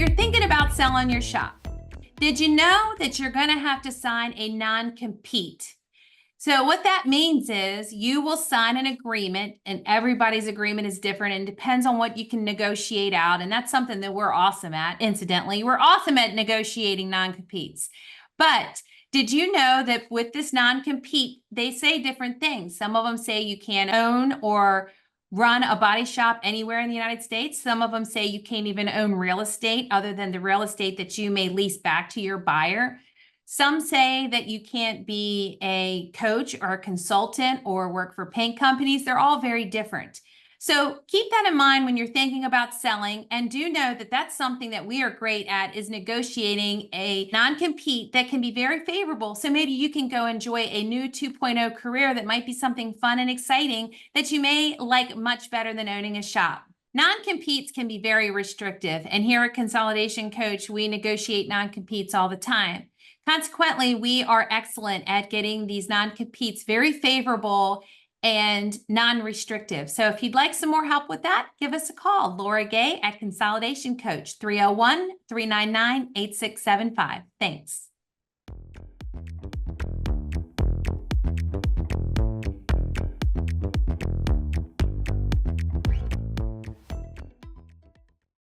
you're thinking about selling your shop, did you know that you're going to have to sign a non-compete? So what that means is you will sign an agreement, and everybody's agreement is different and depends on what you can negotiate out. And that's something that we're awesome at. Incidentally, we're awesome at negotiating non-competes. But did you know that with this non-compete, they say different things? Some of them say you can't own or run a body shop anywhere in the United States. Some of them say you can't even own real estate other than the real estate that you may lease back to your buyer. Some say that you can't be a coach or a consultant or work for paint companies. They're all very different. So keep that in mind when you're thinking about selling, and do know that that's something that we are great at, is negotiating a non-compete that can be very favorable. So maybe you can go enjoy a new 2.0 career that might be something fun and exciting that you may like much better than owning a shop. Non-competes can be very restrictive, and here at Consolidation Coach, we negotiate non-competes all the time. Consequently, we are excellent at getting these non-competes very favorable and non-restrictive. So if you'd like some more help with that, give us a call. Laura Gay at Consolidation Coach, 301-399-8675. Thanks.